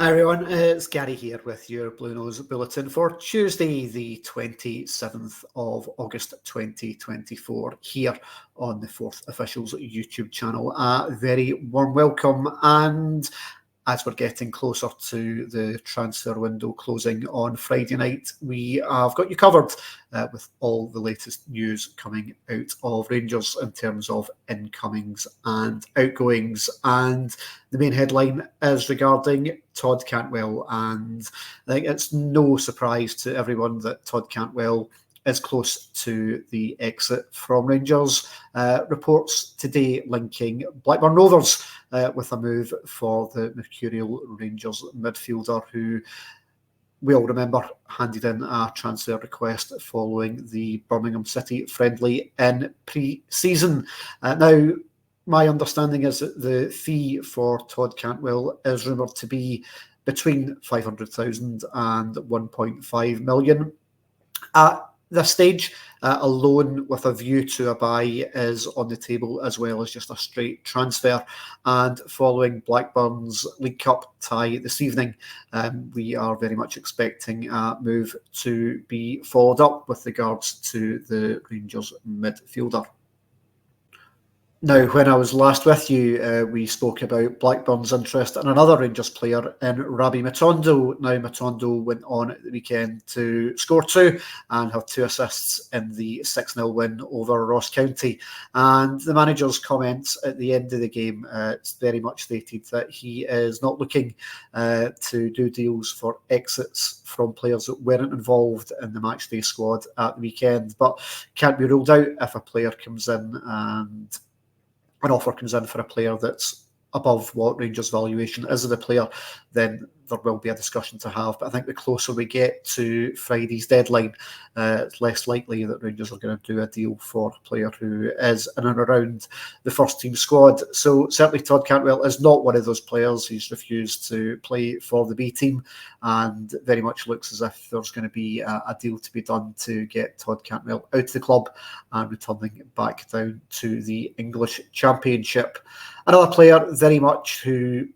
Hi everyone, it's Gary here with your bluenose bulletin for Tuesday the 27th of August 2024 here on the Fourth Officials YouTube channel. A very warm welcome, and as we're getting closer to the transfer window closing on Friday night, we have got you covered with all the latest news coming out of Rangers in terms of incomings and outgoings. And the main headline is regarding Todd Cantwell, and I think it's no surprise to everyone that Todd Cantwell is close to the exit from Rangers. Reports today linking Blackburn Rovers with a move for the Mercurial Rangers midfielder, who we all remember handed in a transfer request following the Birmingham City friendly in pre-season. Now, my understanding is that the fee for Todd Cantwell is rumoured to be between 500,000 and 1.5 million. At this stage, a loan with a view to a buy is on the table, as well as just a straight transfer. And following Blackburn's League Cup tie this evening, we are very much expecting a move to be followed up with regards to the Rangers midfielder. Now, when I was last with you, we spoke about Blackburn's interest in another Rangers player in Rabbi Matondo. Now, Matondo went on at the weekend to score two and have two assists in the 6-0 win over Ross County. And the manager's comments at the end of the game, it's very much stated that he is not looking to do deals for exits from players that weren't involved in the matchday squad at the weekend, but can't be ruled out if a player comes in and an offer comes in for a player that's above what Rangers' valuation is of the player, then there will be a discussion to have. But I think the closer we get to Friday's deadline, it's less likely that Rangers are going to do a deal for a player who is in and around the first team squad. So certainly Todd Cantwell is not one of those players. He's refused to play for the B team, and very much looks as if there's going to be a deal to be done to get Todd Cantwell out of the club and returning back down to the English Championship. Another player very much who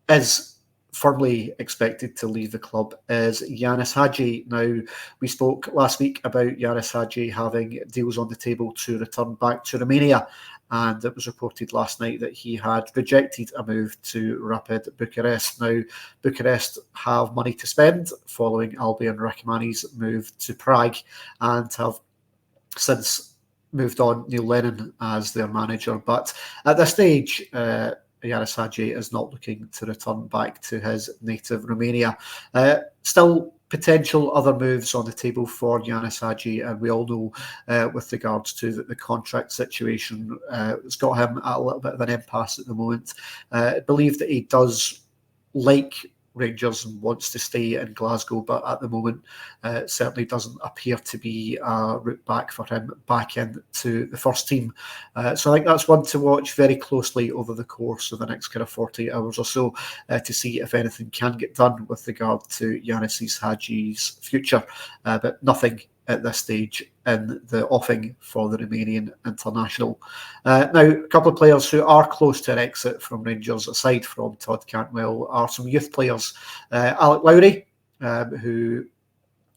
is firmly expected to leave the club is Janis Haji. Now, we spoke last week about Janis Haji having deals on the table to return back to Romania, and it was reported last night that he had rejected a move to Rapid Bucharest. Now, Bucharest have money to spend following Albion Rahmani's move to Prague, and have since moved on Neil Lennon as their manager. But at this stage, Janis Haji is not looking to return back to his native Romania. Still potential other moves on the table for Janis Haji, and we all know with regards to the contract situation, it's got him at a little bit of an impasse at the moment. I believe that he does like Rangers and wants to stay in Glasgow, but at the moment certainly doesn't appear to be a route back for him back into the first team. So I think that's one to watch very closely over the course of the next kind of 48 hours or so to see if anything can get done with regard to Janis Haji's future, but nothing at this stage in the offing for the Romanian international. Now, a couple of players who are close to an exit from Rangers, aside from Todd Cantwell, are some youth players. Alec Lowry, who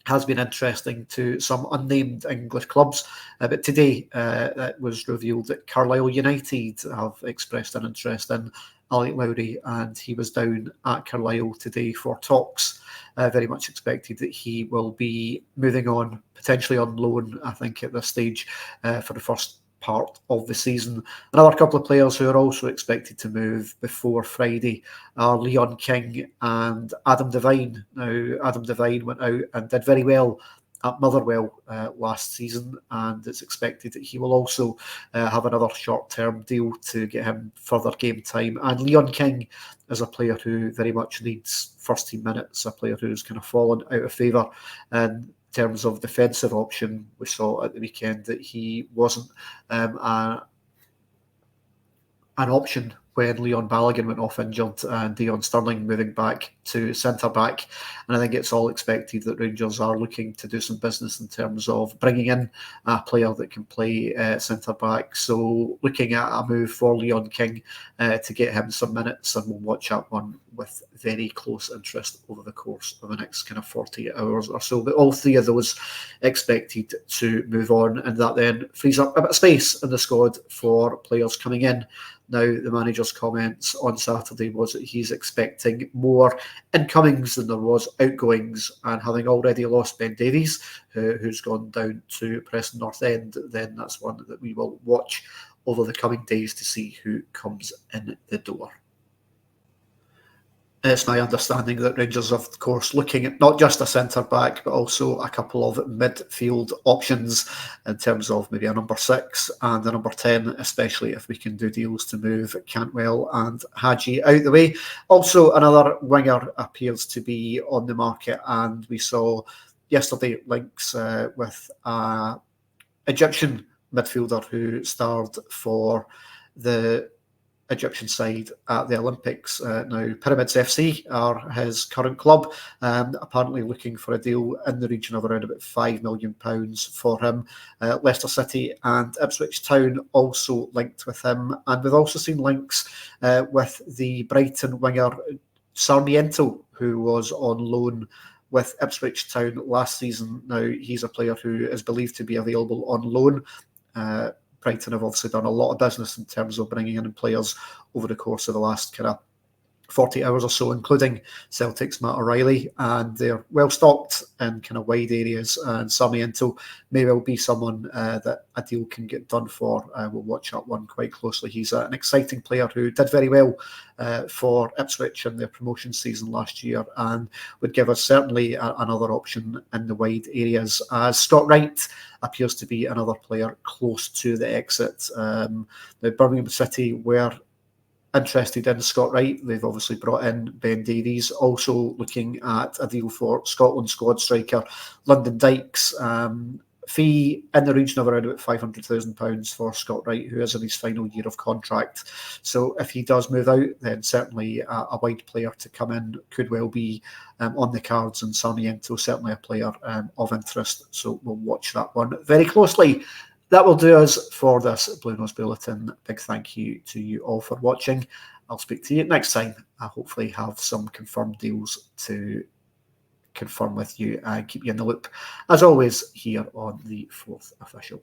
has been interesting to some unnamed English clubs, but today it was revealed that Carlisle United have expressed an interest in Alec Lowry, and he was down at Carlisle today for talks. Very much expected that he will be moving on, potentially on loan, I think, at this stage for the first part of the season. Another couple of players who are also expected to move before Friday are Leon King and Adam Devine. Now, Adam Devine went out and did very well at Motherwell last season, and it's expected that he will also have another short-term deal to get him further game time. And Leon King is a player who very much needs first-team minutes, a player who's kind of fallen out of favour in terms of defensive option. We saw at the weekend that he wasn't an option when Leon Balogun went off injured and Dion Sterling moving back to centre-back. And I think it's all expected that Rangers are looking to do some business in terms of bringing in a player that can play centre-back. So looking at a move for Leon King to get him some minutes, and we'll watch that one with very close interest over the course of the next kind of 48 hours or so. But all three of those expected to move on, and that then frees up a bit of space in the squad for players coming in. Now, the manager's comments on Saturday was that he's expecting more incomings than there was outgoings, and having already lost Ben Davies, who's gone down to Preston North End, then that's one that we will watch over the coming days to see who comes in the door. It's my understanding that Rangers are, of course, looking at not just a centre-back, but also a couple of midfield options in terms of maybe a number 6 and a number 10, especially if we can do deals to move Cantwell and Hagi out the way. Also, another winger appears to be on the market, and we saw yesterday links with an Egyptian midfielder who starred for the Egyptian side at the Olympics. Now, Pyramids FC are his current club, apparently looking for a deal in the region of around about £5 million for him. Leicester City and Ipswich Town also linked with him, and we've also seen links with the Brighton winger Sarmiento, who was on loan with Ipswich Town last season. Now, he's a player who is believed to be available on loan. Brighton have obviously done a lot of business in terms of bringing in players over the course of the last kind of 40 hours or so, including Celtic's Matt O'Reilly, and they're well stocked in kind of wide areas, and Sarmiento may well be someone that a deal can get done for. We'll watch that one quite closely. He's an exciting player who did very well for Ipswich in their promotion season last year, and would give us certainly another option in the wide areas, as Scott Wright appears to be another player close to the exit. Now, Birmingham City were interested in Scott Wright. They've obviously brought in Ben Davies, also looking at a deal for Scotland squad striker Lyndon Dykes. Fee in the region of around about £500,000 for Scott Wright, who is in his final year of contract. So if he does move out, then certainly a wide player to come in could well be on the cards, and Sarmiento certainly a player of interest. So we'll watch that one very closely. That will do us for this Bluenose Bulletin. Big thank you to you all for watching. I'll speak to you next time. I hopefully have some confirmed deals to confirm with you and keep you in the loop, as always, here on the 4th Official.